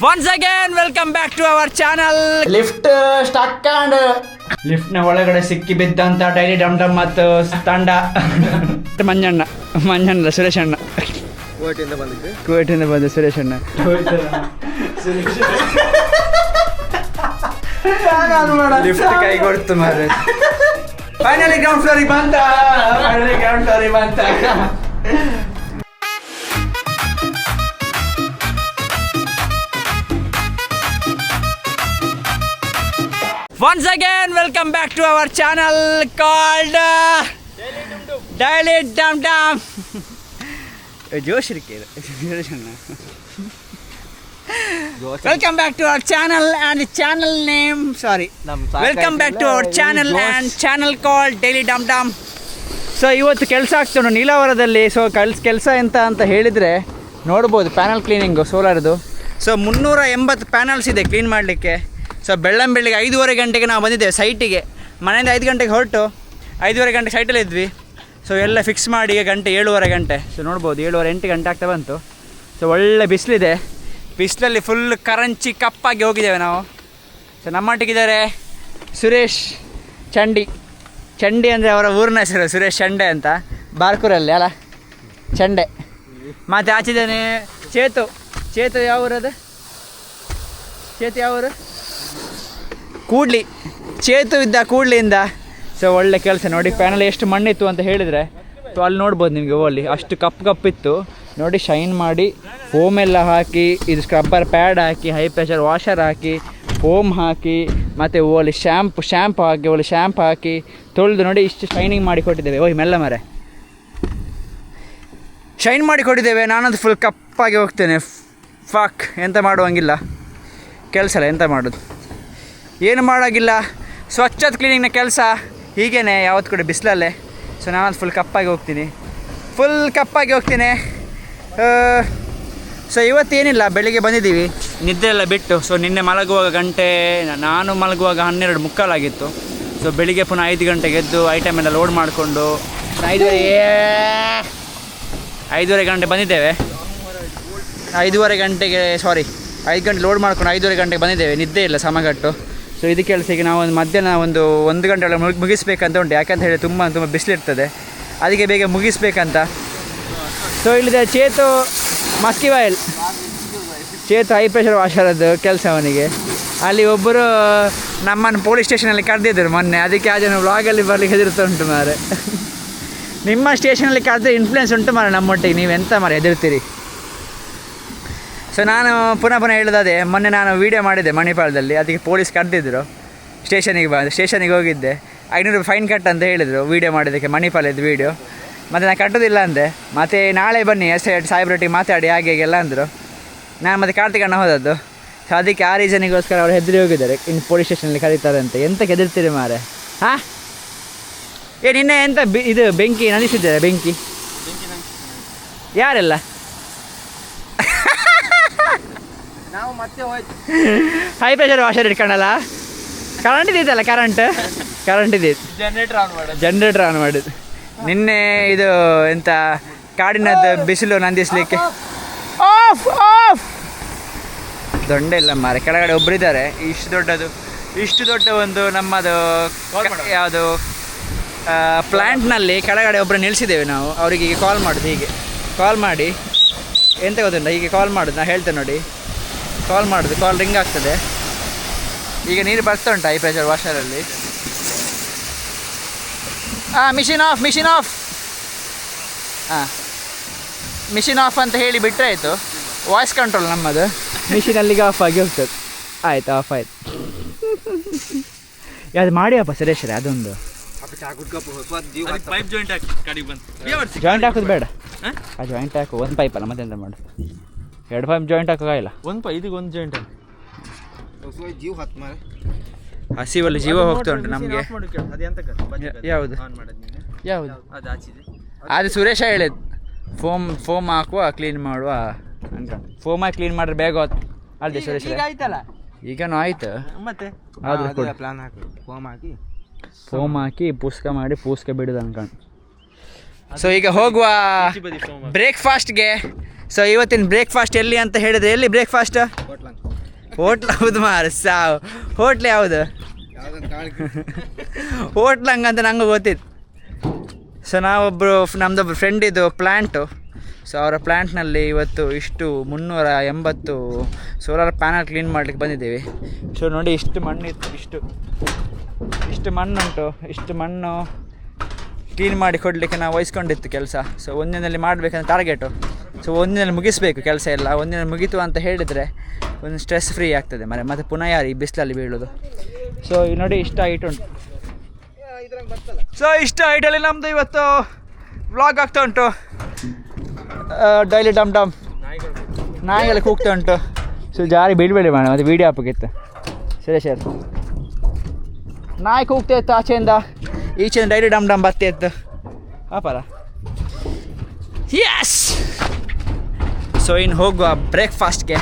Once again, welcome back to our channel. Lift stuck and lift ನ ಒಳಗಡೆ ಸಿಕ್ಕಿ ಬಿದ್ದಂತ daily ಡಮ್ ಡಮ್ ಮತ್ತು ತಂಡ ಮಂಜಣ್ಣ ಸುರೇಶ್ ಅಣ್ಣ ಕುವೈಟಿಂದ ಬಂದ ಸುರೇಶ್ ಅಣ್ಣ ಲಿಫ್ಟ್ ಕೈ ಕೊಡ್ತು ಮಾರೆ ಫೈನಲಿ ಗ್ರೌಂಡ್ ಫ್ಲೋರಿಗೆ ಬಂತ Once again, welcome back to our channel called Daily Dum Dum. Welcome back to our channel and channel name. Welcome back to our channel and channel called Daily Dum Dum. So ಇವತ್ತು ಕೆಲಸ ಆಗ್ತಾನೆ ನೀಲಾವರದಲ್ಲಿ. So ಕೆಲಸ ಎಂತ ಅಂತ ಹೇಳಿದರೆ ನೋಡ್ಬೋದು, panel cleaning ಸೋಲಾರ್ದು. So 380 panels ಇದೆ clean ಮಾಡಲಿಕ್ಕೆ. ಸೊ ಬೆಳ್ಳಂಬೆಳ್ಳಿಗೆ 5:30 ಗಂಟೆಗೆ ನಾವು ಬಂದಿದ್ದೇವೆ ಸೈಟಿಗೆ. ಮನೆಯಿಂದ 5 ಗಂಟೆಗೆ ಹೊರಟು 5:30 ಗಂಟೆ ಸೈಟಲ್ಲಿ ಇದ್ವಿ. ಸೊ ಎಲ್ಲ ಫಿಕ್ಸ್ ಮಾಡಿ ಈಗ ಗಂಟೆ 7:30 ಗಂಟೆ. ಸೊ ನೋಡ್ಬೋದು 7:30 8 ಗಂಟೆ ಆಗ್ತಾ ಬಂತು. ಸೊ ಒಳ್ಳೆ ಬಿಸಿಲಿದೆ. ಬಿಸಿಲಲ್ಲಿ ಫುಲ್ ಕರಂಚಿ ಕಪ್ಪಾಗಿ ಹೋಗಿದ್ದೇವೆ ನಾವು. ಸೊ ನಮ್ಮೊಟ್ಟಿಗಿದ್ದಾರೆ ಸುರೇಶ್ ಚಂಡಿ ಅಂದರೆ ಅವರ ಊರಿನ ಹೆಸರು ಸುರೇಶ್ ಚಂಡೆ ಅಂತ, ಬಾರ್ಕೂರಲ್ಲಿ ಅಲ್ಲ ಚಂಡೆ. ಮತ್ತು ಆಚಿದ್ದಾನೆ ಚೇತು ಯಾವ ಊರದು? ಯಾವ ಊರು? ಕೂಡ್ಲಿ. ಚೇತು ಇದ್ದ ಕೂಡ್ಲಿಯಿಂದ. ಸೊ ಒಳ್ಳೆ ಕೆಲಸ ನೋಡಿ. ಪ್ಯಾನಲ್ ಎಷ್ಟು ಮಣ್ಣಿತ್ತು ಅಂತ ಹೇಳಿದರೆ ಸೊ ಅಲ್ಲಿ ನೋಡ್ಬೋದು ನಿಮಗೆ. ಅಲ್ಲಿ ಅಷ್ಟು ಕಪ್ಪಿತ್ತು ನೋಡಿ. ಶೈನ್ ಮಾಡಿ ಫೋಮ್ ಎಲ್ಲ ಹಾಕಿ, ಇದು ಸ್ಕ್ರಬ್ಬರ್ ಪ್ಯಾಡ್ ಹಾಕಿ, ಹೈ ಪ್ರೆಷರ್ ವಾಷರ್ ಹಾಕಿ, ಫೋಮ್ ಹಾಕಿ, ಮತ್ತು ಓಲಿ ಶ್ಯಾಂಪು ಹಾಕಿ ತೊಳೆದು ನೋಡಿ ಇಷ್ಟು ಶೈನಿಂಗ್ ಮಾಡಿ ಕೊಟ್ಟಿದ್ದೇವೆ. ಮೆಲ್ಲ ಮರೆ ಶೈನ್ ಮಾಡಿ ಕೊಟ್ಟಿದ್ದೇವೆ. ನಾನದು ಫುಲ್ ಕಪ್ಪಾಗಿ ಹೋಗ್ತೇನೆ. ಎಂತ ಮಾಡುವಂಗಿಲ್ಲ ಕೆಲಸ ಎಲ್ಲ. ಎಂತ ಮಾಡೋದು, ಏನು ಮಾಡೋಂಗಿಲ್ಲ. ಸ್ವಚ್ಛದ ಕ್ಲೀನಿಂಗ್ನ ಕೆಲಸ ಹೀಗೇ ಯಾವತ್ತು ಕೂಡ ಬಿಸಿಲಲ್ಲೇ. ಸೊ ನಾನು ಫುಲ್ ಕಪ್ಪಾಗಿ ಹೋಗ್ತೀನಿ. ಸೊ ಇವತ್ತೇನಿಲ್ಲ, ಬೆಳಿಗ್ಗೆ ಬಂದಿದ್ದೀವಿ ನಿದ್ದೆ ಎಲ್ಲ ಬಿಟ್ಟು. ಸೊ ನಿನ್ನೆ ನಾನು ಮಲಗುವಾಗ 12:45 ಆಗಿತ್ತು. ಸೊ ಬೆಳಿಗ್ಗೆ ಪುನಃ 5 ಗಂಟೆಗೆ ಎದ್ದು ಐಟಮ್ ಎಲ್ಲ ಲೋಡ್ ಮಾಡಿಕೊಂಡು 5:30 ಗಂಟೆ ಬಂದಿದ್ದೇವೆ. 5:30 ಗಂಟೆಗೆ 5 ಗಂಟೆ ಲೋಡ್ ಮಾಡ್ಕೊಂಡು 5:30 ಗಂಟೆಗೆ ಬಂದಿದ್ದೇವೆ. ನಿದ್ದೆ ಇಲ್ಲ ಸಮಗಟ್ಟು. ಸೊ ಇದು ಕೆಲಸಕ್ಕೆ ನಾವು ಮಧ್ಯಾಹ್ನ 1 ಗಂಟೆ ಒಳಗೆ ಮುಗಿಸ್ಬೇಕಂತ ಉಂಟು. ಯಾಕಂತ ಹೇಳಿ ತುಂಬ ಬಿಸಿಲಿರ್ತದೆ, ಅದಕ್ಕೆ ಬೇಗ ಮುಗಿಸ್ಬೇಕಂತ. ಸೊ ಇಲ್ಲಿದೆ ಚೇತು ಮಸ್ಕಿವಾಯಿಲ್. ಚೇತು ಹೈ ಪ್ರೆಷರ್ ವಾಷರದ್ದು ಕೆಲಸ ಅವನಿಗೆ. ಅಲ್ಲಿ ಒಬ್ಬರು ನಮ್ಮನ್ನು ಪೊಲೀಸ್ ಸ್ಟೇಷನಲ್ಲಿ ಕರೆದಿದ್ದರು ಮೊನ್ನೆ. ಅದಕ್ಕೆ ಆ ಜನ ವ್ಲಾಗಲ್ಲಿ ಬರಲಿಕ್ಕೆ ಹೆದರ್ತಾ ಉಂಟು ಮಾರೆ. ನಿಮ್ಮ ಸ್ಟೇಷನಲ್ಲಿ ಕರೆದ್ರೆ ಇನ್ಫ್ಲುಯೆನ್ಸ್ ಉಂಟು ಮಾರೆ ನಮ್ಮೊಟ್ಟಿಗೆ. ನೀವೆಂತ ಮಾರೆ ಹೆದರ್ತೀರಿ? ಸೊ ನಾನು ಪುನಃ ಹೇಳಿದೆ, ಮೊನ್ನೆ ನಾನು ವೀಡಿಯೋ ಮಾಡಿದ್ದೆ ಮಣಿಪಾಲದಲ್ಲಿ. ಅದಕ್ಕೆ ಪೊಲೀಸ್ ಕರೆದಿದ್ದರು. ಸ್ಟೇಷನಿಗೆ ಹೋಗಿದ್ದೆ. 500 ರೂಪಾಯಿ ಫೈನ್ ಕಟ್ ಅಂತ ಹೇಳಿದರು ವೀಡಿಯೋ ಮಾಡಿದ್ದಕ್ಕೆ, ಮಣಿಪಾಲದ ವೀಡಿಯೋ. ಮತ್ತು ನಾನು ಕಟ್ಟೋದಿಲ್ಲ ಅಂದೆ. ಮತ್ತು ನಾಳೆ ಬನ್ನಿ ಸಾಹೇಬ್ರೊಟ್ಟಿಗೆ ಮಾತಾಡಿ ಹಾಗೆ ಎಲ್ಲ ಅಂದರು. ನಾನು ಮತ್ತು ಕಾರ್ತಿಕಣ್ಣ ಹೋದದ್ದು. ಸೊ ಅದಕ್ಕೆ ಆ ರೀಸನಿಗೋಸ್ಕರ ಅವ್ರು ಹೆದರಿ ಹೋಗಿದ್ದಾರೆ. ಇನ್ನು ಪೊಲೀಸ್ ಸ್ಟೇಷನಲ್ಲಿ ಕರೀತಾರೆ ಅಂತ. ಎಂತಕ್ಕೆ ಹೆದರ್ತೀರಿ ಮಾರೆ? ನಿನ್ನೆ ಎಂತ ಇದು ಬೆಂಕಿ ನಂದಿಸಿದ್ದಾರೆ? ಬೆಂಕಿ ಯಾರೆಲ್ಲ? ನಾವು ಮತ್ತೆ ಹೋಯ್ತು. ಹೈ ಪ್ರೆಷರ್ ವಾಷರ್ ಇಟ್ಕೊಂಡಲ್ಲ. ಕರೆಂಟ್ ಇದ್ದಿತ್ತಲ್ಲ, ಕರೆಂಟ್ ಇದ್ದಿತ್ತು. ಜನರೇಟರ್ ಆನ್ ಮಾಡಿದ್ದು ನಿನ್ನೆ. ಇದು ಎಂತ ಕಾಡಿನದ್ದು ಬಿಸಿಲು ನಂದಿಸಲಿಕ್ಕೆ ದೊಡ್ಡ ಇಲ್ಲ ಮಾರೆ. ಕೆಳಗಡೆ ಒಬ್ಬರಿದ್ದಾರೆ. ಇಷ್ಟು ದೊಡ್ಡ ಒಂದು ನಮ್ಮದು ಯಾವುದು ಪ್ಲ್ಯಾಂಟ್ನಲ್ಲಿ ಕೆಳಗಡೆ ಒಬ್ಬರು ನಿಲ್ಲಿಸಿದ್ದೇವೆ ನಾವು. ಅವರಿಗೆ ಈಗ ಕಾಲ್ ಮಾಡಿ ಎಂತ ಗೊತ್ತುಂಟ, ಹೀಗೆ ಕಾಲ್ ಮಾಡೋದು. ನಾನು ಹೇಳ್ತೇನೆ ನೋಡಿ. ಕಾಲ್ ರಿಂಗ್ ಆಗ್ತದೆ. ಈಗ ನೀರು ಬರ್ತಾ ಉಂಟು ಹೈ ಪ್ರೆಷರ್ ವಾಷರಲ್ಲಿ. ಮಿಷಿನ್ ಆಫ್ ಅಂತ ಹೇಳಿ ಬಿಟ್ಟರೆ ಆಯಿತು. ವಾಯ್ಸ್ ಕಂಟ್ರೋಲ್ ನಮ್ಮದು. ಮಿಷಿನಲ್ಲಿಗೆ ಆಫ್ ಆಗಿ ಹೋಗ್ತದೆ. ಆಯ್ತು, ಆಫ್ ಆಯ್ತು. ಯಾವುದು ಮಾಡಿಯಪ್ಪ ಸುರೇಶ್ರೆ ಅದೊಂದು ಜಾಯಿಂಟ್ ಹಾಕೋದು ಬೇಡ. ಆ ಜಾಯಿಂಟ್ ಹಾಕು. 1 ಪೈಪ್ ಅಲ್ಲ, ಮತ್ತೆಂತ ಮಾಡು. 2 ಪೈಪ್ ಜಾಯಿಂಟ್ ಹಾಕೋಕ್ಕಾಗಿಲ್ಲ. 1 ಪೈಪ್ ಇದಕ್ಕೆ 1 ಜಾಯಿಂಟ್ ಹಸಿವಲ್ಲಿ ಜೀವ ಹೋಗ್ತಾ ಉಂಟು ನಮಗೆ. ಯಾವುದು ಅದು ಸುರೇಶ ಹೇಳಿದ್ದು. ಫೋಮ್ ಹಾಕುವ ಕ್ಲೀನ್ ಮಾಡುವ ಅನ್ಕೊಂಡು. ಫೋಮ್ ಹಾಕಿ ಕ್ಲೀನ್ ಮಾಡಿದ್ರೆ ಬೇಗ ಹೋಯ್ತು ಅಲ್ಲದೆ ಸುರೇಶ. ಈಗನೂ ಆಯ್ತು. ಮತ್ತೆ ಫೋಮ್ ಹಾಕಿ ಪೂಸ್ಕ ಬಿಡೋದು ಅನ್ಕೊಂಡು. ಸೊ ಈಗ ಹೋಗುವ ಬ್ರೇಕ್ಫಾಸ್ಟ್ಗೆ. ಸೊ ಇವತ್ತಿನ ಬ್ರೇಕ್ಫಾಸ್ಟ್ ಎಲ್ಲಿ ಅಂತ ಹೇಳಿದ್ರೆ, ಎಲ್ಲಿ ಬ್ರೇಕ್ಫಾಸ್ಟ್? ಹೋಟ್ಲ್ ಹೌದು ಮಾರ ಸಾವು. ಹೋಟ್ಲ್ ಯಾವುದು? ಹೋಟ್ಲ್ ಹಂಗಂತ ನಂಗೆ ಗೊತ್ತಿತ್ತು. ಸೊ ನಾವೊಬ್ಬರು ನಮ್ಮದೊಬ್ಬರು ಫ್ರೆಂಡಿದು ಪ್ಲ್ಯಾಂಟು. ಸೊ ಅವರ ಪ್ಲ್ಯಾಂಟ್ನಲ್ಲಿ ಇವತ್ತು 380 ಸೋಲಾರ್ ಪ್ಯಾನಲ್ ಕ್ಲೀನ್ ಮಾಡಲಿಕ್ಕೆ ಬಂದಿದ್ದೀವಿ. ಸೊ ನೋಡಿ ಇಷ್ಟು ಮಣ್ಣಿತ್ತು, ಇಷ್ಟು ಮಣ್ಣುಂಟು. ಇಷ್ಟು ಮಣ್ಣು ಕ್ಲೀನ್ ಮಾಡಿ ಕೊಡಲಿಕ್ಕೆ ನಾವು ವಹಿಸ್ಕೊಂಡಿತ್ತು ಕೆಲಸ. ಸೊ ಒಂದಿನಲ್ಲಿ ಮಾಡಬೇಕಂತ ಟಾರ್ಗೆಟು. ಸೊ ಒಂದಿನಲ್ಲಿ ಮುಗಿಸ್ಬೇಕು ಕೆಲಸ ಎಲ್ಲ. ಒಂದಿನಲ್ಲಿ ಮುಗೀತು ಅಂತ ಹೇಳಿದರೆ ಒಂದು ಸ್ಟ್ರೆಸ್ ಫ್ರೀ ಆಗ್ತದೆ ಮತ್ತೆ ಪುನಃ ಯಾರು ಈ ಬಿಸಿಲಲ್ಲಿ ಬೀಳೋದು. ಸೊ ಈಗ ನೋಡಿ ಇಷ್ಟು ಹೈಟ್ ಉಂಟು. ಸೊ ಇಷ್ಟು ಹೈಟಲ್ಲಿ ನಮ್ಮದು ಇವತ್ತು ವ್ಲಾಗ್ ಆಗ್ತಾ ಉಂಟು. ಡೈಲಿ ಡಮ್ ಡಮ್ ನಾಯಿಗಳಿಗೆ ಕೂಗ್ತಾ ಉಂಟು. ಸೊ ಜಾರಿ ಬೀಳ್ಬೇಡಿ ಮಾಡ ಮತ್ತು ವೀಡಿಯೋ ಹಾಕಬೇಕಿತ್ತು. ಸರಿ ನಾಯಿ ಕೂಗ್ತಾ ಇತ್ತು ಆಚೆಯಿಂದ ಈಚೆಯಿಂದ ಡೈಲಿ ಡಮ್ ಡಮ್ ಬರ್ತಾ ಇತ್ತು ಪಾಪಲ್ಲ. ಯಸ್. ಸೊ ಇನ್ನು ಹೋಗುವ ಬ್ರೇಕ್ಫಾಸ್ಟ್ಗೆ.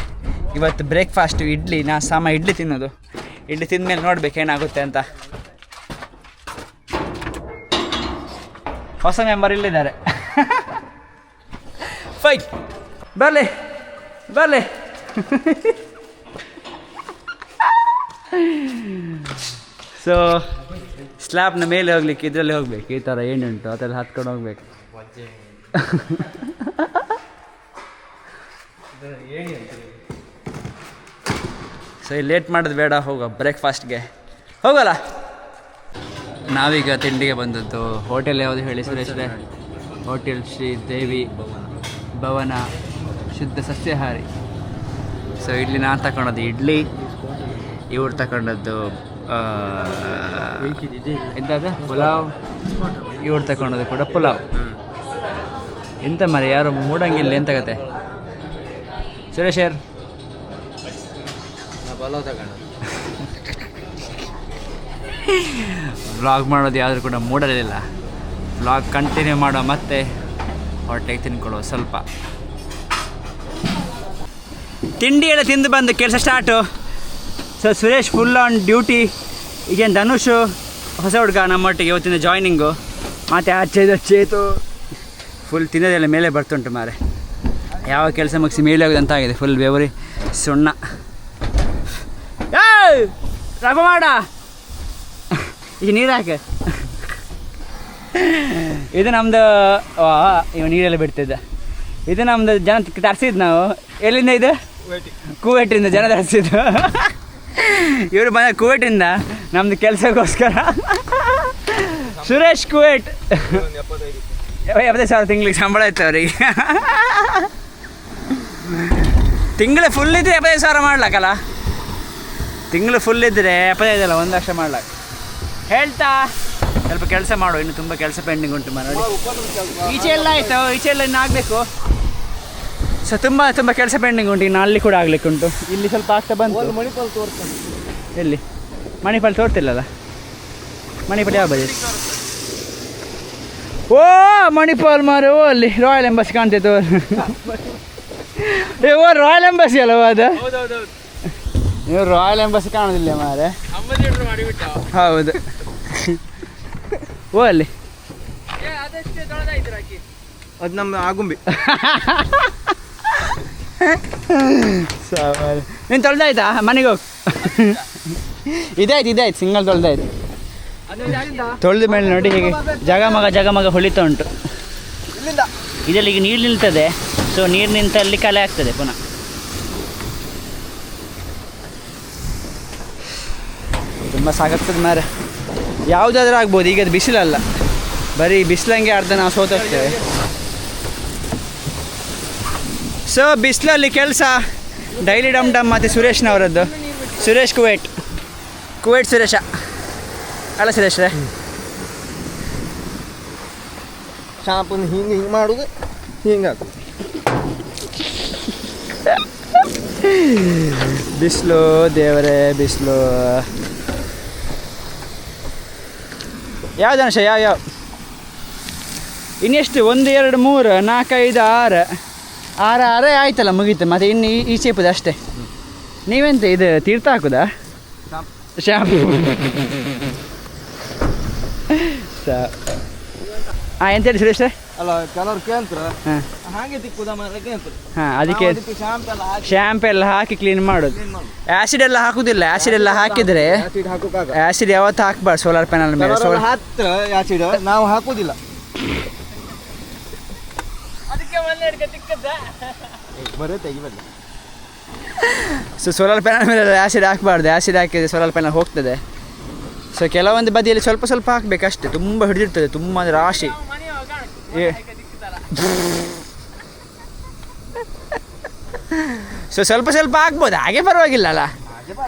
ಇವತ್ತು ಬ್ರೇಕ್ಫಾಸ್ಟು ಇಡ್ಲಿ. ನಾನು ಇಡ್ಲಿ ತಿನ್ನೋದು. ಇಡ್ಲಿ ತಿಂದಮೇಲೆ ನೋಡ್ಬೇಕು ಏನಾಗುತ್ತೆ ಅಂತ. ಹೊಸ ಮೆಂಬರ್ ಇಲ್ಲಿದ್ದಾರೆ. ಫೈಟ್ ಬರಲಿ. ಸೊ ಸ್ಲ್ಯಾಬ್ನ ಮೇಲೆ ಹೋಗ್ಲಿಕ್ಕೆ ಇದರಲ್ಲಿ ಹೋಗ್ಬೇಕು. ಈ ಥರ ಏನುಂಟು ಅದೆಲ್ಲ ಹತ್ಕೊಂಡು ಹೋಗ್ಬೇಕು. ಸೊ ಇಲ್ಲಿ ಲೇಟ್ ಮಾಡೋದು ಬೇಡ, ಹೋಗೋ ಬ್ರೇಕ್ಫಾಸ್ಟ್ಗೆ ಹೋಗೋಲ್ಲ. ನಾವೀಗ ತಿಂಡಿಗೆ ಬಂದದ್ದು. ಹೋಟೆಲ್ ಯಾವುದು ಹೇಳಿ ಸುರೇಶ್ರೆ? ಹೋಟೆಲ್ ಶ್ರೀ ದೇವಿ ಭವನ ಶುದ್ಧ ಸಸ್ಯಾಹಾರಿ. ಸೊ ಇಲ್ಲಿ ನಾನು ತಗೊಂಡದ್ದು ಇಡ್ಲಿ, ಇವ್ರು ತಗೊಂಡದ್ದು ಎಂಥದ್ದು ಪುಲಾವ್, ಇವ್ರು ತಗೊಂಡದ್ದು ಕೂಡ ಪುಲಾವ್. ಎಂತ ಮರಿ ಯಾರು ಮೂಡಂಗಿಲ್ಲ ಎಂತ ಕತೆ ಸುರೇಶರ್? ವ್ಲಾಗ್ ಮಾಡೋದು ಯಾವ್ದು ಕೂಡ ಮೂಡಲಿಲ್ಲ. ವ್ಲಾಗ್ ಕಂಟಿನ್ಯೂ ಮಾಡೋ ಮತ್ತೆ ಹೊಟ್ಟೆಗೆ ತಿನ್ಕೊಳ್ಳೋ ಸ್ವಲ್ಪ. ತಿಂಡಿ ಎಲ್ಲ ತಿಂದು ಬಂದು ಕೆಲಸ start. So Suresh full on duty. ಈಗೇನು ಧನುಷ್ ಹೊಸ ಹುಡುಗ ನಮ್ಮೊಟ್ಟಿಗೆ ಇವತ್ತಿನ ಜಾಯ್ನಿಂಗು. ಮತ್ತು ಆಚೆ ಚೇತು ಫುಲ್ ತಿನ್ನೋದೆಲ್ಲ ಮೇಲೆ ಬರ್ತುಂಟು ಮಾರೆ. ಯಾವ ಕೆಲಸ ಮುಗಿಸಿ ಮೇಲೆ ಹೋಗೋದಂತ ಆಗಿದೆ. ಫುಲ್ ಬೆವರಿ ಸುಣ್ಣ. ರಫ ಮಾಡ ಈಗ ನೀರು ಹಾಕೆ. ಇದು ನಮ್ಮದು ಇವ ನೀರೆಲ್ಲ ಬಿಡ್ತಿದ್ದ. ಇದು ನಮ್ಮದು ಜನ ತರಿಸಿದ್ದು ನಾವು. ಎಲ್ಲಿಂದ ಇದು? ಕುವೇಟಿಂದ ಜನ ತರಿಸಿದ್ದು. ಇವರು ಬಂದ ಕುವೇಟಿಂದ ನಮ್ಮದು ಕೆಲಸಕ್ಕೋಸ್ಕರ. ಸುರೇಶ್ ಕುವೇಟ್ 75,000 ತಿಂಗಳಿಗೆ ಸಂಬಳ ಇತ್ತು ಅವ್ರಿಗೆ. ತಿಂಗಳು ಫುಲ್ ಇದ್ದರೆ 75,000 ಮಾಡ್ಲಕ್ಕಲ್ಲ. ತಿಂಗಳು ಫುಲ್ ಇದ್ದರೆ 75 ಅಲ್ಲ 1 ಲಕ್ಷ ಮಾಡ್ಲಾಕ. ಹೇಳ್ತಾ ಸ್ವಲ್ಪ ಕೆಲಸ ಮಾಡು. ಇನ್ನು ತುಂಬ ಕೆಲಸ ಪೆಂಡಿಂಗ್ ಉಂಟು ಮಾಡಿ. ಈಚೆ ಎಲ್ಲ ಆಯಿತು, ಈಚೆ ಎಲ್ಲ ಇನ್ನು ಆಗಬೇಕು. ಸೊ ತುಂಬ ಕೆಲಸ ಪೆಂಡಿಂಗ್ ಉಂಟು. ಇನ್ನು ಅಲ್ಲಿ ಕೂಡ ಆಗಲಿಕ್ಕೆ ಉಂಟು. ಇಲ್ಲಿ ಸ್ವಲ್ಪ ಆಗ್ತಾ ಬಂತು. ಮಣಿಪಾಲ್ ತೋರ್ತಾನೆ. ಎಲ್ಲಿ ಮಣಿಪಾಲ್ ತೋರ್ತಿಲ್ಲಲ್ಲ? ಮಣಿಪಾಲ್ ಯಾವ ಬಜೆಟ್? ಓ ಮಣಿಪಾಲ್ ಮಾರು. ಓ ಅಲ್ಲಿ ರಾಯಲ್ ಎಂಬಸಿ ಕಾಣ್ತೈತೆ. ಓ ರಾಯಲ್ ಎಂಬಸಿ ಅಲ್ಲವ ಅದು? ನೀವು ರಾಯಲ್ ಎಂಬಸಿ ಕಾಣೋದಿಲ್ಲ ಮಾರೆ. ಹೌದು. ಓ ಅಲ್ಲಿ ಅದು ನಮ್ಮ ಆಗುಂಬಿ. ನೀನು ತೊಳ್ದಾಯ್ತಾ? ಮನೆಗೆ ಹೋಗಿ. ಇದಾಯ್ತು ಸಿಂಗಲ್ ತೊಳ್ದಾಯ್ತು. ತೊಳೆದ ಮೇಲೆ ನೋಡಿ ಹೀಗೆ ಜಗಮಗ ಹೊಳಿತಾ ಉಂಟು. ಇದರಲ್ಲಿ ಈಗ ನೀರು ನಿಲ್ತದೆ. ಸೊ ನೀರು ನಿಂತಲ್ಲಿ ಕಲೆ ಆಗ್ತದೆ ಪುನಃ. ತುಂಬ ಸಾಕಾಗ್ತದೆ ಮಾರೆ. ಯಾವುದಾದ್ರೂ ಆಗ್ಬೋದು. ಈಗ ಅದು ಬಿಸಿಲಲ್ಲ, ಬರೀ ಬಿಸಿಲಂಗೆ ಅರ್ಧ ನಾವು ಸೋತೋಗ್ತೇವೆ. ಸೊ ಬಿಸಿಲಲ್ಲಿ ಕೆಲಸ ಡೈಲಿ ಡಮ್ ಡಮ್ ಮತ್ತು ಸುರೇಶ್ನವರದ್ದು. ಸುರೇಶ್ ಕುವೇಟ್ ಸುರೇಶ ಅಲ್ಲ ಸುರೇಶ್ರೇ? ಶಾಂಪುನ ಹಿಂಗೆ ಮಾಡೋದು, ಹಿಂಗೆ ಹಾಕೋದು. ಬಿಸಿಲು ದೇವರೇ ಬಿಸಿಲು. ಯಾವ್ದು ಅಂಶ ಯಾವ ಇನ್ನೆಷ್ಟು? 1 2 3 4 5 6 ಆಯ್ತಲ್ಲ, ಮುಗೀತು. ಮತ್ತು ಇನ್ನು ಈ ಚೇಪುದು ಅಷ್ಟೇ. ನೀವೆಂತ ಇದು ತೀರ್ಥ ಹಾಕುದಾ? ಶಾಂಪು. ಎಂತ ಹೇಳಿ ಸುರೇಶ್? ಅಲ್ಲ ಕೆಲವ್ರು ಕೇಂದ್ರ ಹಾಂ ಹಾಗೆ ತಿಕ್ಕುದ ಮಾತ್ರ ಕೇಂದ್ರ ಹಾಂ ಅದಕ್ಕೆ ಶಾಂಪ್ ಎಲ್ಲ ಹಾಕಿ ಶ್ಯಾಂಪ್ ಎಲ್ಲ ಹಾಕಿ ಕ್ಲೀನ್ ಮಾಡೋದು. ಆ್ಯಸಿಡ್ ಎಲ್ಲ ಹಾಕುದಿಲ್ಲ. ಆ್ಯಸಿಡ್ ಎಲ್ಲ ಹಾಕಿದರೆ ಆಸಿಡ್ ಹಾಕೋಕ್ಕಾಗ ಆ್ಯಸಿಡ್ ಯಾವತ್ತು ಹಾಕ್ಬಾರ್ದು ಸೋಲಾರ್ ಪ್ಯಾನಲ್ ಮೇಲೆ. ಕೆಲವರೆಲ್ಲ ಹತ್ರ ಆಸಿಡ್ ನಾವು ಹಾಕುದಿಲ್ಲ. ಬರೀ ತೆಗಿಬಲ್ಲ. ಸೊ ಸೋಲಾರ್ ಪ್ಯಾನಲ್ ಮೇಲೆ ಆ್ಯಸಿಡ್ ಹಾಕಬಾರ್ದು. ಆ್ಯಸಿಡ್ ಹಾಕಿದರೆ ಸೋಲಾರ್ ಪ್ಯಾನಲ್ ಹೋಗ್ತದೆ. ಸೊ ಕೆಲವೊಂದು ಬದಿಯಲ್ಲಿ ಸ್ವಲ್ಪ ಸ್ವಲ್ಪ ಹಾಕಬೇಕಷ್ಟೆ. ತುಂಬ ಹಿಡಿದಿರ್ತದೆ, ತುಂಬ ಅಂದರೆ ರಾಶಿ. ಸೊ ಸ್ವಲ್ಪ ಸ್ವಲ್ಪ ಹಾಕ್ಬೋದು, ಹಾಗೆ ಪರವಾಗಿಲ್ಲ ಅಲ್ಲ,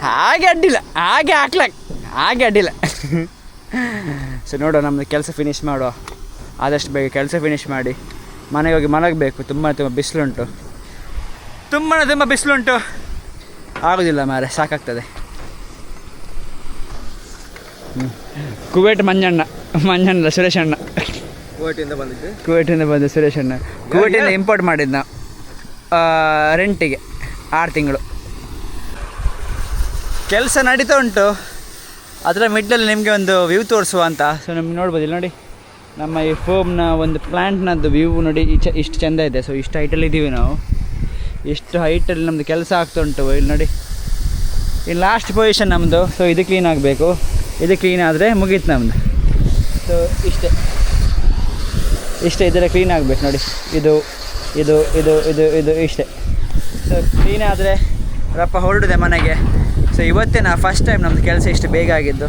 ಹಾಗೆ ಅಡ್ಡಿಲ್ಲ, ಹಾಗೆ ಅಡ್ಡಿಲ್ಲ. ಸೊ ನೋಡುವ, ನಮ್ಮದು ಕೆಲಸ ಫಿನಿಷ್ ಮಾಡುವ. ಆದಷ್ಟು ಬೇಗ ಕೆಲಸ ಫಿನಿಷ್ ಮಾಡಿ ಮನೆಗೆ ಹೋಗಿ ಮಲಗಬೇಕು. ತುಂಬ ಬಿಸಿಲುಂಟು, ತುಂಬ ಬಿಸಿಲುಂಟು. ಆಗೋದಿಲ್ಲ ಮಾರೆ, ಸಾಕಾಗ್ತದೆ. ಕುವೈಟ್ ಮಂಜಣ್ಣ ಸುರೇಶ್ ಅಣ್ಣ ಕುವೈಟಿಂದ ಬಂದು ಸುರೇಶ್ ಅಣ್ಣ ಕುವೈಟಿಂದ ಇಂಪೋರ್ಟ್ ಮಾಡಿದ್ದು ನಾವು ರೆಂಟಿಗೆ 6 ತಿಂಗಳು. ಕೆಲಸ ನಡೀತಾ ಉಂಟು. ಅದರ ಮಿಡ್ಲಲ್ಲಿ ನಿಮಗೆ ಒಂದು ವ್ಯೂ ತೋರಿಸುವ ಅಂತ. ಸೊ ನಮ್ಗೆ ನೋಡ್ಬೋದು, ಇಲ್ಲಿ ನೋಡಿ ನಮ್ಮ ಈ ಫೋಮ್ನ ಒಂದು ಪ್ಲ್ಯಾಂಟ್ನದ್ದು ವ್ಯೂ ನೋಡಿ, ಇಷ್ಟು ಚೆಂದ ಇದೆ. ಸೊ ಇಷ್ಟು ಹೈಟಲ್ಲಿ ಇದ್ದೀವಿ ನಾವು. ಇಷ್ಟು ಹೈಟಲ್ಲಿ ನಮ್ಮದು ಕೆಲಸ ಆಗ್ತಾ ಉಂಟು. ಇಲ್ಲಿ ನೋಡಿ, ಇಲ್ಲಿ ಲಾಸ್ಟ್ ಪೊಸಿಷನ್ ನಮ್ಮದು. ಸೊ ಇದು ಕ್ಲೀನ್ ಆಗಬೇಕು. ಇದು ಕ್ಲೀನ್ ಆದರೆ ಮುಗೀತು ನಮ್ಮದು. ಸೊ ಇಷ್ಟೇ ಇದೆಲ್ಲ ಕ್ಲೀನ್ ಆಗಬೇಕು ನೋಡಿ. ಇದು ಇದು ಇದು ಇದು ಇದು ಇಷ್ಟೇ. ಸೊ ಕ್ಲೀನ್ ಆದರೆ ರಪ್ಪ ಹೊರಡಿದೆ ಮನೆಗೆ. ಸೊ ಇವತ್ತೇ ಫಸ್ಟ್ ಟೈಮ್ ನಮ್ಮದು ಕೆಲಸ ಇಷ್ಟು ಬೇಗ ಆಗಿದ್ದು.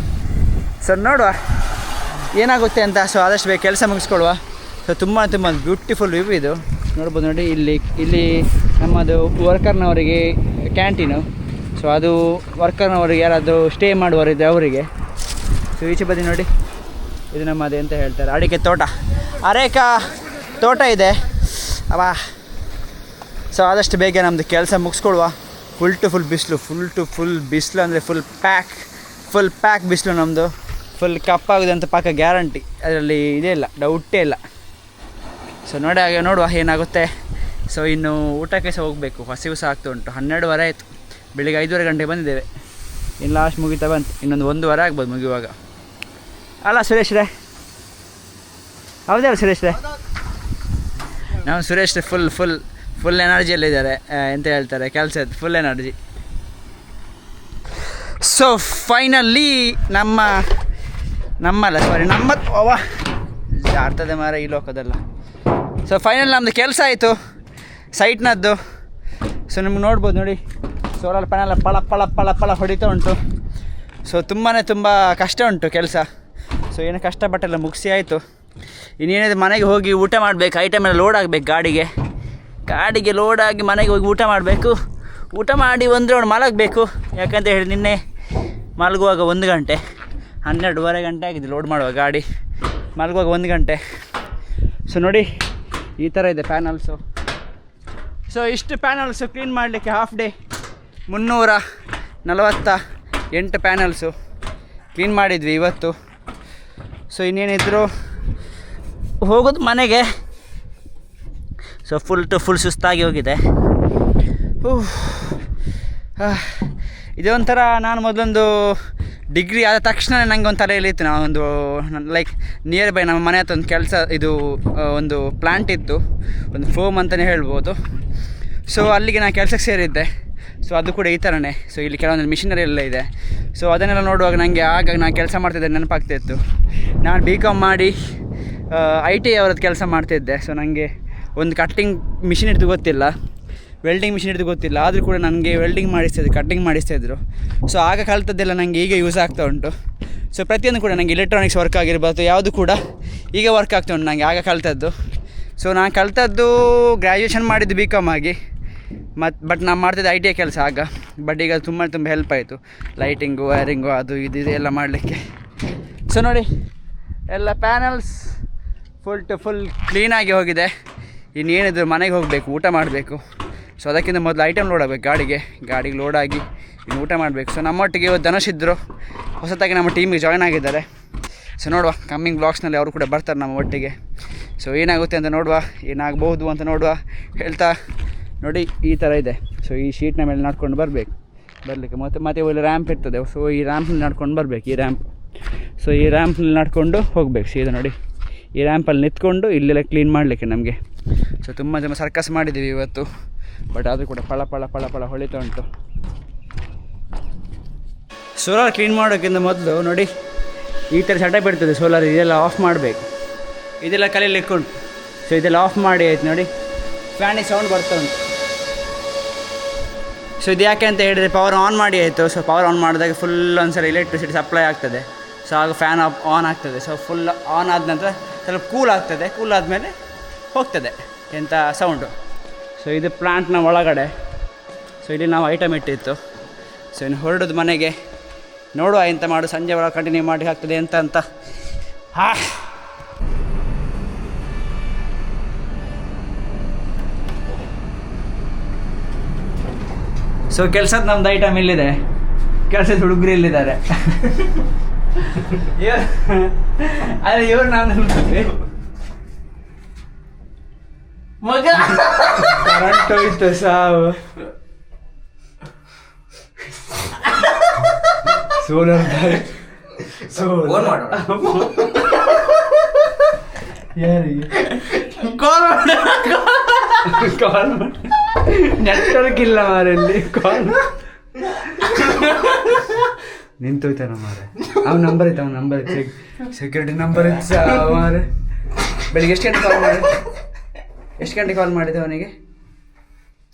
ಸೊ ನೋಡುವ ಏನಾಗುತ್ತೆ ಅಂತ. ಸೊ ಆದಷ್ಟು ಬೇಗ ಕೆಲಸ ಮುಗಿಸ್ಕೊಡುವ. ಸೊ ತುಂಬ ಬ್ಯೂಟಿಫುಲ್ ವ್ಯೂ ಇದು. ನೋಡ್ಬೋದು ನೋಡಿ, ಇಲ್ಲಿ ನಮ್ಮದು ವರ್ಕರ್ನವರಿಗೆ ಕ್ಯಾಂಟೀನು. ಸೊ ಅದು ವರ್ಕರ್ನವರಿಗೆ ಯಾರಾದರೂ ಸ್ಟೇ ಮಾಡುವವರಿದ್ದರೆ ಅವರಿಗೆ. ಸೊ ಈಚೆ ಬದಿ ನೋಡಿ, ಇದು ನಮ್ಮದು ಎಂತ ಹೇಳ್ತಾರೆ, ಅಡಿಕೆ ತೋಟ, ಅರೇಕಾ ತೋಟ ಇದೆ ಅವಾ. ಸೊ ಆದಷ್ಟು ಬೇಗ ನಮ್ಮದು ಕೆಲಸ ಮುಗಿಸ್ಕೊಡುವ. ಫುಲ್ ಟು ಫುಲ್ ಬಿಸಿಲು ಅಂದರೆ ಫುಲ್ ಪ್ಯಾಕ್ ಬಿಸಿಲು ನಮ್ಮದು. ಫುಲ್ ಕಪ್ಪಾಗಿದೆ ಅಂತ ಪಕ್ಕ ಗ್ಯಾರಂಟಿ, ಅದರಲ್ಲಿ ಇದೇ ಇಲ್ಲ, ಡೌಟೇ ಇಲ್ಲ. ಸೊ ನೋಡುವ ಏನಾಗುತ್ತೆ. ಸೊ ಇನ್ನು ಊಟಕ್ಕೆ ಸಹ ಹೋಗಬೇಕು, ಹಸಿವು ಸಹ ಆಗ್ತಾ ಉಂಟು. 12:30 ಆಯಿತು, ಬೆಳಿಗ್ಗೆ 5:30 ಗಂಟೆಗೆ ಬಂದಿದ್ದೇವೆ. ಇನ್ನು ಲಾಸ್ಟ್ ಮುಗಿತಾ ಬಂತು, ಇನ್ನೊಂದು 1:15 ಆಗ್ಬೋದು ಮುಗಿಯುವಾಗ. ಅಲ್ಲ ಸುರೇಶ್ರೇ, ಹೌದಲ್ಲ ಸುರೇಶ್ರೇ? ನಾವು ಸುರೇಶ್ ಫುಲ್ ಎನರ್ಜಿಯಲ್ಲಿದ್ದಾರೆ. ಎಂತ ಹೇಳ್ತಾರೆ, ಕೆಲಸದ ಫುಲ್ ಎನರ್ಜಿ. ಸೊ ಫೈನಲಿ ನಮ್ಮಲ್ಲ ಜಾರ್ತದೆ ಮಾರ ಈ ಲೋಕದಲ್ಲ. ಸೊ ಫೈನಲ್ ನಮ್ಮದು ಕೆಲಸ ಆಯಿತು ಸೈಟ್ನದ್ದು. ಸೊ ನಿಮ್ಗೆ ನೋಡ್ಬೋದು ನೋಡಿ, ಸೋಲಾರ್ ಪ್ಯಾನಲ್ ಪಳ ಹೊಡಿತಾ ಉಂಟು. ಸೊ ತುಂಬ ಕಷ್ಟ ಉಂಟು ಕೆಲಸ. ಸೊ ಏನು ಕಷ್ಟಪಟ್ಟೆಲ್ಲ ಮುಗಿಸಿ ಆಯಿತು. ಇನ್ನೇನಿದೆ, ಮನೆಗೆ ಹೋಗಿ ಊಟ ಮಾಡಬೇಕು. ಐಟಮ್ ಎಲ್ಲ ಲೋಡ್ ಆಗಬೇಕು ಗಾಡಿಗೆ ಲೋಡ್ ಆಗಿ ಮನೆಗೆ ಹೋಗಿ ಊಟ ಮಾಡಬೇಕು. ಊಟ ಮಾಡಿ ಒಂದು ರೌಂಡ್ ಮಲಗಬೇಕು. ಯಾಕಂತ ಹೇಳಿ ನಿನ್ನೆ ಮಲಗುವಾಗ 1 ಗಂಟೆ, 12:30 ಗಂಟೆ ಆಗಿದೆ ಲೋಡ್ ಮಾಡುವ ಗಾಡಿ. ಮಲಗುವಾಗ 1 ಗಂಟೆ. ಸೊ ನೋಡಿ, ಈ ಥರ ಇದೆ ಪ್ಯಾನಲ್ಸು. ಸೊ ಇಷ್ಟು ಪ್ಯಾನಲ್ಸು ಕ್ಲೀನ್ ಮಾಡಲಿಕ್ಕೆ ಹಾಫ್ ಡೇ 348 ಪ್ಯಾನಲ್ಸು ಕ್ಲೀನ್ ಮಾಡಿದ್ವಿ ಇವತ್ತು. ಸೊ ಇನ್ನೇನಿದ್ರು ಹೋಗೋದು ಮನೆಗೆ. ಸೊ ಫುಲ್ ಸುಸ್ತಾಗಿ ಹೋಗಿದೆ. ಇದೇ ಒಂಥರ, ನಾನು ಮೊದಲೊಂದು ಡಿಗ್ರಿ ಆದ ತಕ್ಷಣ ನನಗೆ ಒಂದು ತಲೆಯಲ್ಲಿತ್ತು, ನಾವೊಂದು ಲೈಕ್ ನಿಯರ್ ಬೈ ನಮ್ಮ ಮನೆ ಹತ್ರ ಒಂದು ಕೆಲಸ, ಇದು ಒಂದು ಪ್ಲ್ಯಾಂಟ್ ಇತ್ತು, ಒಂದು ಫೋಮ್ ಅಂತಲೇ ಹೇಳ್ಬೋದು. ಸೊ ಅಲ್ಲಿಗೆ ನಾನು ಕೆಲಸಕ್ಕೆ ಸೇರಿದ್ದೆ. ಸೊ ಅದು ಕೂಡ ಈ ಥರನೇ. ಸೊ ಇಲ್ಲಿ ಕೆಲವೊಂದು ಮಿಷಿನರಿ ಎಲ್ಲ ಇದೆ. ಸೊ ಅದನ್ನೆಲ್ಲ ನೋಡುವಾಗ ನನಗೆ ಆಗ ನಾನು ಕೆಲಸ ಮಾಡ್ತಿದ್ದೆ ನೆನಪಾಗ್ತಾಯಿತ್ತು. ನಾನು BCom ಮಾಡಿ IT ಅವರದ್ದು ಕೆಲಸ ಮಾಡ್ತಿದ್ದೆ. ಸೊ ನನಗೆ ಒಂದು ಕಟ್ಟಿಂಗ್ ಮಿಷಿನ್ ಇಡ್ದು ಗೊತ್ತಿಲ್ಲ, ವೆಲ್ಡಿಂಗ್ ಮಿಷಿನ್ ಇಡ್ದು ಗೊತ್ತಿಲ್ಲ. ಆದರೂ ಕೂಡ ನನಗೆ ವೆಲ್ಡಿಂಗ್ ಮಾಡಿಸ್ತಿದ್ರು, ಕಟ್ಟಿಂಗ್ ಮಾಡಿಸ್ತಾಯಿದ್ರು. ಸೊ ಆಗ ಕಲಿತದ್ದೆಲ್ಲ ನನಗೆ ಈಗ ಯೂಸ್ ಆಗ್ತಾ ಉಂಟು. ಸೊ ಪ್ರತಿಯೊಂದು ಕೂಡ ನನಗೆ ಎಲೆಕ್ಟ್ರಾನಿಕ್ಸ್ ವರ್ಕ್ ಆಗಿರ್ಬೋದು, ಯಾವುದು ಕೂಡ ಈಗ ವರ್ಕ್ ಆಗ್ತಾ ಉಂಟು ನನಗೆ ಆಗ ಕಲಿತದ್ದು. ಸೊ ನಾನು ಕಲಿತದ್ದು ಗ್ರ್ಯಾಜುಯೇಷನ್ ಮಾಡಿದ್ದು BCom ಆಗಿ, ಬಟ್ ನಾನು ಮಾಡ್ತಿದ್ದೆ IT ಕೆಲಸ ಆಗ. ಬಟ್ ಈಗ ತುಂಬ ಹೆಲ್ಪ್ ಆಯಿತು, ಲೈಟಿಂಗು, ವೈರಿಂಗು, ಅದು ಇದು ಎಲ್ಲ ಮಾಡಲಿಕ್ಕೆ. ಸೊ ನೋಡಿ, ಎಲ್ಲ ಪ್ಯಾನಲ್ಸ್ ಫುಲ್ ಕ್ಲೀನಾಗಿ ಹೋಗಿದೆ. ಇನ್ನೇನಿದ್ರು ಮನೆಗೆ ಹೋಗಬೇಕು, ಊಟ ಮಾಡಬೇಕು. ಸೊ ಅದಕ್ಕಿಂತ ಮೊದಲು ಐಟಮ್ ಲೋಡ್ ಆಗಬೇಕು ಗಾಡಿಗೆ ಲೋಡ್ ಆಗಿ ಇನ್ನು ಊಟ ಮಾಡಬೇಕು. ಸೊ ನಮ್ಮೊಟ್ಟಿಗೆ ಇವತ್ತು ಧನುಷ್ ಇದ್ದರು, ಹೊಸತಾಗಿ ನಮ್ಮ ಟೀಮಿಗೆ ಜಾಯ್ನ್ ಆಗಿದ್ದಾರೆ. ಸೊ ನೋಡುವ, ಕಮ್ಮಿಂಗ್ ಬ್ಲಾಗ್ಸ್ನಲ್ಲಿ ಅವರು ಕೂಡ ಬರ್ತಾರೆ ನಮ್ಮ ಒಟ್ಟಿಗೆ. ಸೊ ಏನಾಗುತ್ತೆ ಅಂತ ನೋಡುವ, ಏನಾಗಬಹುದು ಅಂತ ನೋಡುವ ಹೇಳ್ತಾ ನೋಡಿ, ಈ ಥರ ಇದೆ. ಸೊ ಈ ಶೀಟ್ನ ಮೇಲೆ ನಡ್ಕೊಂಡು ಬರಲಿಕ್ಕೆ ಮತ್ತೆ ಇಲ್ಲಿ ರ್ಯಾಂಪ್ ಇರ್ತದೆ. ಸೊ ಈ ರ್ಯಾಂಪ್ನಲ್ಲಿ ನಡ್ಕೊಂಡು ಬರಬೇಕು, ಈ ರ್ಯಾಂಪ್. ಸೊ ಈ ರ್ಯಾಂಪ್ನಲ್ಲಿ ನಡ್ಕೊಂಡು ಹೋಗಬೇಕು ಸೀದಾ. ನೋಡಿ, ಈ ರ್ಯಾಂಪಲ್ಲಿ ನಿಂತ್ಕೊಂಡು ಇಲ್ಲೆಲ್ಲ ಕ್ಲೀನ್ ಮಾಡಲಿಕ್ಕೆ ನಮಗೆ. ಸೊ ತುಂಬ ಜನ ಸರ್ಕಸ್ ಮಾಡಿದ್ದೀವಿ ಇವತ್ತು, ಬಟ್ ಆದರೂ ಕೂಡ ಪಳ ಪಳ ಪಳ ಪಳ ಹೊಳಿತಾ ಉಂಟು. ಸೋಲಾರ್ ಕ್ಲೀನ್ ಮಾಡೋಕ್ಕಿಂತ ಮೊದಲು ನೋಡಿ ಈ ಥರ ಸೆಟಪ್ ಇರ್ತದೆ ಸೋಲಾರ್, ಇದೆಲ್ಲ ಆಫ್ ಮಾಡಬೇಕು, ಇದೆಲ್ಲ ಕಲೀಲಿಕ್ಕೆ ಉಂಟು. ಸೊ ಇದೆಲ್ಲ ಆಫ್ ಮಾಡಿ ಆಯ್ತು ನೋಡಿ, ಫ್ಯಾನಿಗೆ ಸೌಂಡ್ ಬರ್ತಾ ಉಂಟು. ಸೊ ಇದು ಯಾಕೆ ಅಂತ ಹೇಳಿದರೆ ಪವರ್ ಆನ್ ಮಾಡಿ ಆಯಿತು. ಸೊ ಪವರ್ ಆನ್ ಮಾಡಿದಾಗ ಫುಲ್ ಒಂದ್ಸಲ ಎಲೆಕ್ಟ್ರಿಸಿಟಿ ಸಪ್ಲೈ ಆಗ್ತದೆ. ಸೊ ಆಗ ಫ್ಯಾನ್ ಆನ್ ಆಗ್ತದೆ. ಸೊ ಫುಲ್ ಆನ್ ಆದ ನಂತರ ಸ್ವಲ್ಪ ಕೂಲ್ ಆಗ್ತದೆ, ಕೂಲ್ ಆದಮೇಲೆ ಹೋಗ್ತದೆ ಎಂಥ ಸೌಂಡು. ಸೊ ಇದು ಪ್ಲಾಂಟ್ನ ಒಳಗಡೆ. ಸೊ ಇಲ್ಲಿ ನಾವು ಐಟಮ್ ಇಟ್ಟಿತ್ತು. ಸೊ ಇನ್ನು ಹೊರಡೋದು ಮನೆಗೆ, ನೋಡುವ ಎಂತ ಮಾಡು, ಸಂಜೆ ಒಳಗೆ ಕಂಟಿನ್ಯೂ ಮಾಡಿ ಆಗ್ತದೆ ಅಂತ. ಸೊ ಕೆಲ್ಸದ ನಮ್ದು ಐಟಮ್ ಇಲ್ಲಿದೆ, ಕೆಲಸದ ಹುಡುಗರು ಇಲ್ಲಿದ್ದಾರೆ. ಅದೇ ಇವ್ರು ನಾನು ಮಗ ಕರೆಂಟ್ ಹೋಯ್ತು ಸಾವು. ಸೋಲಾರ್ ಯಾರಿಗೆ ಕಾಲ್ ಮಾಡಿ ನೆಟ್ವರ್ಕ್ ಇಲ್ಲ ಮಾರಲ್ಲಿ, ಕಾಲ್ ನಿಂತೋಯ್ತಾನ ಮಾರೆ. ಅವ್ನ ನಂಬರ್ ಇತ್ತು, ಅವ್ನ ನಂಬರ್ ಇತ್ತು, ಸೆಕ್ಯೂರಿಟಿ ನಂಬರ್ ಇತ್ತು ಮಾರೆ. ಬೆಳಿಗ್ಗೆ ಎಷ್ಟು ಗಂಟೆ ಕಾಲ್ ಮಾಡಿದ್ದೆ? ಎಷ್ಟು ಗಂಟೆ ಕಾಲ್ ಮಾಡಿದ್ದೆ ಅವನಿಗೆ?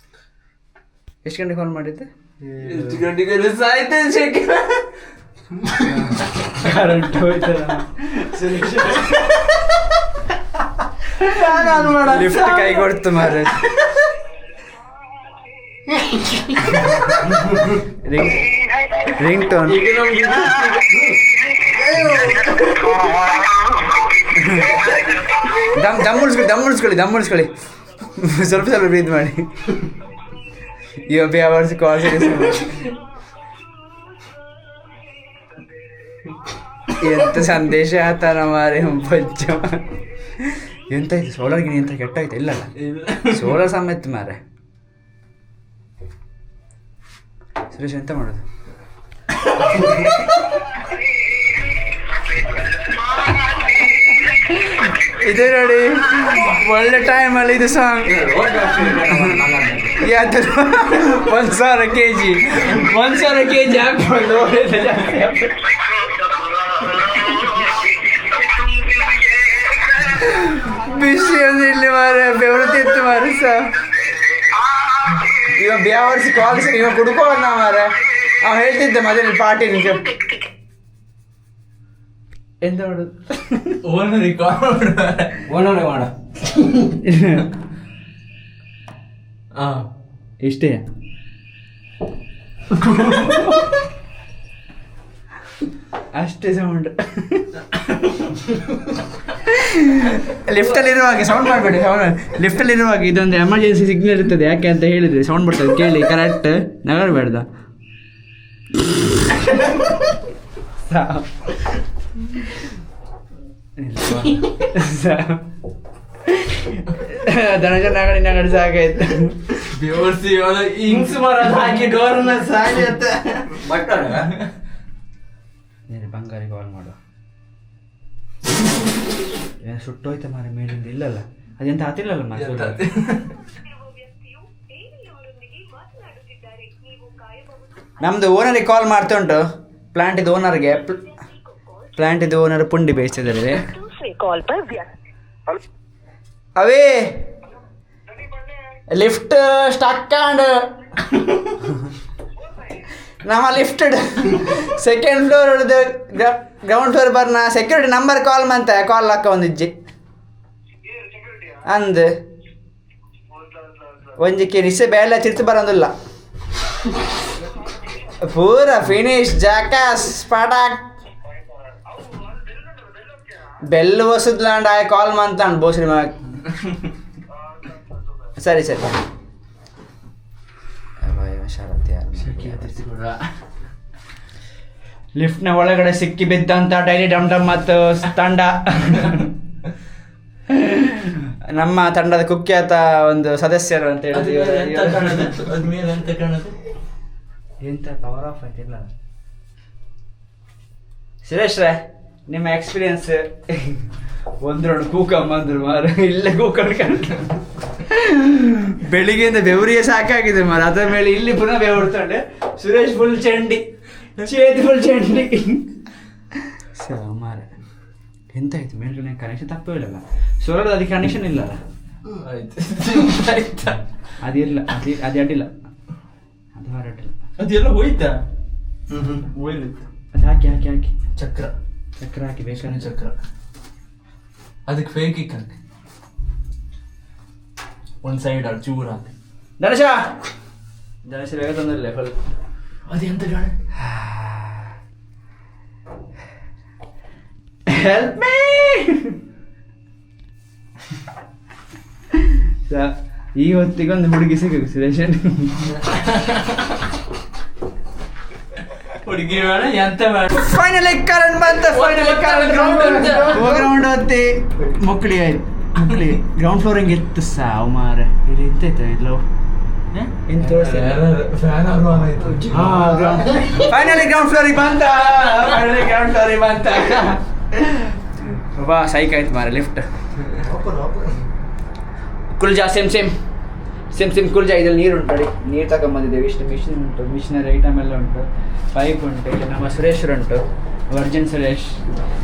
ಎಷ್ಟು ಗಂಟೆ ಕಾಲ್ ಮಾಡಿದ್ದೆ? ಕರೆಂಟ್ ಹೋಯ್ತಾರ, ಲಿಫ್ಟ್ ಕೈ ಕೊಡ್ತು ಮಾರೆ. ರಿಂಗ್ ಟೋನ್ ದಮ್ಮುಳಿಸ್ಕೊಳ್ಳಿ ಸ್ವಲ್ಪ ಬ್ರೀತ್ ಮಾಡಿ. ಅವರ್ಸ್ ಕಾಲ್ ಎಂತ ಸಂದೇಶ ಆತನ ಮಾರೆ ಬಜ್ಜ. ಎಂತಾಯ್ತು ಸೋಲಾರ್ ಗಿನಿ ಎಂತ ಕೆಟ್ಟಾಯ್ತು? ಇಲ್ಲಲ್ಲ, ಸೋಲಾರ್ ಸಮೇತ ಮಾರೆ. ಸುರೇಶ್ ಎಂತ ಮಾಡೋದು? ಇದೆ ನೋಡಿ, ಒಳ್ಳೆ ಟೈಮಲ್ಲಿ ಇದು ಸಾಂಗ್. 1,000 kg ಹಾಕೊಂಡು ಬಿಸಿ ಅಂದ್ರೆ ಇಲ್ಲಿ ಮಾರೆ ಬೆವರುತ್ತಿತ್ತು ಮಾರೆ. ಇವ ಬೇವರ್ಸಿ ಕಾಲ್ಸ್ ಇವ ಕುಡ್ಕೋಣ ಮಾರೆ. ಅವ ಹೇಳ್ತಿದ್ದೆ ಮಧ್ಯಾಹ್ನ ಪಾರ್ಟಿ ನಿಜ ಎಂತ ಮಾಡೋದು? ಓನರ್ ಮಾಡ ಇಷ್ಟೇ. ಅಷ್ಟೇ ಸೌಂಡ್. ಲಿಫ್ಟಲ್ಲಿರುವಾಗ ಸೌಂಡ್ ಮಾಡಬೇಡಿ. ಲಿಫ್ಟಲ್ಲಿರುವಾಗ ಇದೊಂದು ಎಮರ್ಜೆನ್ಸಿ ಸಿಗ್ನಲ್ ಇರ್ತದೆ. ಯಾಕೆ ಅಂತ ಹೇಳಿದರೆ ಸೌಂಡ್ ಬರ್ತದೆ, ಕೇಳಿ ಕರೆಕ್ಟ್, ನಗರಬೇಡ್ದ. ದನಜ ನಗಡಿ ಸಾಕಾಯ್ತು. ಇಂಗ್ಸ್ ಮರದ ಹಾಕಿ ಡೋರ್ನ ಸಾಲಿ ಅಂತ ಬಂಗಾರಿ ಕಾಲ್ ಮಾಡು. ಸುಟ್ಟೋಯ್ತ ಮಾರ ಮೇಲಿಂದ. ಇಲ್ಲಲ್ಲ, ಅದೆಂತ ಹತ್ತಿಲ್ಲಲ್ಲ ಮಾರ. ನಮ್ದು ಓನರಿಗೆ ಕಾಲ್ ಮಾಡ್ತಾ ಉಂಟು, ಪ್ಲಾಂಟ್ ಇದು ಓನರ್ಗೆ. ಪ್ಲಾಂಟ್ ಇದು ಓನರ್ ಪುಂಡಿ ಬೇಯಿಸ್ತಿದ್ದಾರೆ. ಅವೇ ಲಿಫ್ಟ್ ಸ್ಟಕ್ ಅಂಡ್ ನಮ್ಮ ಲಿಫ್ಟ್ ಸೆಕೆಂಡ್ ಫ್ಲೋರ್ ಹೊಡೆದು ಗ್ರೌಂಡ್ ಫ್ಲೋರ್ ಬರ್ನ ಸೆಕ್ಯೂರಿಟಿ ನಂಬರ್ ಕಾಲ್ ಮಂತ ಕಾಲ್ ಹಾಕ ಒಂದಿಜ್ಜಿ ಅಂದ್ ಒಂಜಿಕ್ಕೆ ನಿಸೆ ಬೇಳೆ ಚಿರ್ತು ಬರೋದಿಲ್ಲ. ಪೂರ ಫಿನಿಶ್ ಜಾಕಾಸ್ ಪಟಾಕ್ ಬೆಲ್ ವಸದ್ಲಾಂಡ್ ಆಯ ಕಾಲ್ ಮಂತಾಂಡ್ ಬೋಸ್ರಿ ಮಗ. ಸರಿ ಸರಿ ಲಿಫ್ಟ್ನ ಒಳಗಡೆ ಸಿಕ್ಕಿ ಬಿದ್ದಂತ ಡೈಲಿ ಡಮ್ ಡಮ್ ಮತ್ತು ತಂಡ, ನಮ್ಮ ತಂಡದ ಕುಖ್ಯಾತ ಒಂದು ಸದಸ್ಯರು ಅಂತ ಹೇಳ್ತೀವಿ. ಎಂತ ಪವರ್ ಆಫ್ ಆಯ್ತಿಲ್ಲ. ಸುರೇಶ್ ರೇ, ನಿಮ್ಮ ಎಕ್ಸ್ಪೀರಿಯನ್ಸ್ ಒಂದ್ರೊಂದು ಕೂಕಂಬಂದ್ರು ಮಾರ ಇಲ್ಲೇ ಕೂಕೊಂಡು ಬೆಳಿಗ್ಗೆಯಿಂದ ಬೆವರಿಗೆ ಸಾಕಾಗಿದೆ ಮಾರ. ಅದರ ಮೇಲೆ ಇಲ್ಲಿ ಪುನಃ ಬೆವರ್ತಾಳೆ. ಸುರೇಶ್ ಫುಲ್ ಚಂಡಿ, ಚೇತಿ ಫುಲ್ ಚಂಡಿ ಮಾರ. ಎಂತ ಆಯ್ತು ಮೇಲ್ಗಡೆ ಕನೆಕ್ಷನ್ ತಪ್ಪೇ ಇಲ್ಲಲ್ಲ, ಸೋಲಾರ್ ಅದಕ್ಕೆ ಕನೆಕ್ಷನ್ ಇಲ್ಲಲ್ಲ. ಅದಿಲ್ಲ, ಅದು ಅಡ್ಡಿಲ್ಲ, ಅದು ಹೊರಟಿಲ್ಲ, ಅದೆಲ್ಲ ಹೋಯ್ತಾ? ಅದು ಹಾಕಿ ಹಾಕಿ ಹಾಕಿ ಚಕ್ರ ಚಕ್ರ ಹಾಕಿ ಬೇಕಾದ್ರೆ ಚಕ್ರ ಅದಕ್ಕೆ ಫೇಕ್ ಹಾಕಿ ಒಂದು ಸೈಡ್ ಅಲ್ಲಿ ಚೂರು ಹಾಕಿ. ಧನುಷ ಬೇಗ ತಂದಿಲ್ಲ ಫುಲ್. ಅದೆಂತ ಗಾಡಿ? Help me. ಈ ಹೊತ್ತಿಗೊಂದು ಹುಡುಗಿ ಸಿಗಬೇಕು ಸುರೇಶ್. ಹುಡುಗಿ ಬೇಡ ಎಂತ ಬೇಡ. ಫೈನಲಿ ಕರೆಂಟ್ ಬಂತ. ಫೈನಲಿ ಗ್ರೌಂಡ್ ಹೊತ್ತಿ ಮುಕ್ಳಿ ಆಯ್ತು. ಮುಕ್ಳಿ ಗ್ರೌಂಡ್ ಫ್ಲೋರ್ ಹಿಂಗೆ ಎತ್ತು ಸಾವು ಮಾರ. ಇಲ್ಲಿ ಎಂತಾಯ್ತು ಇಲ್ಲ ಫೈನಲಿ ಗ್ರೌಂಡ್ ಫ್ಲೋರಿಗೆ ಬಂತ. ಫೈನಲಿ ಗ್ರೌಂಡ್ ಫ್ಲೋರಿಗೆ ಬಂತ. ಬಾ ಸೈಕ್ ಆಯ್ತು ಮಾರ. ಲಿಫ್ಟ್ ಕುಲ್ಜಾ ಸೇಮ್ ಕುಲ್ಜಾ. ಇದ್ರಲ್ಲಿ ನೀರು ಉಂಟು, ನೀರು ತಗೊಂಬಂದಿದ್ದೇವೆ. ಇಷ್ಟು ಮಿಷಿನ್ ಉಂಟು, ಮಿಷಿನರಿ ಐಟಮ್ ಎಲ್ಲ ಉಂಟು, ಪೈಪ್ ಉಂಟು. ಇಲ್ಲಿ ನಮ್ಮ ಸುರೇಶ್ ಉಂಟು, ವರ್ಜಿನ್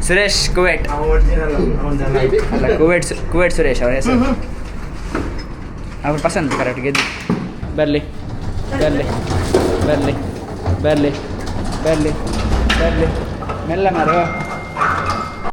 ಸುರೇಶ್ ಕುವೇಟ್ ಅಲ್ಲ, ಕುವೇಟ್ ಸುರೇಶ್ ಅವ್ರ ಹೆಸರು. ಅವ್ರ ಪಸಂದ್ ಕರೆಕ್ಟ್ ಗೆದ್ದು. ಬರಲಿ ಬರಲಿ ಬರಲಿ ಬರಲಿ ಬರಲಿ ಬರಲಿ ಮೆಲ್ಲ ಮಾರು.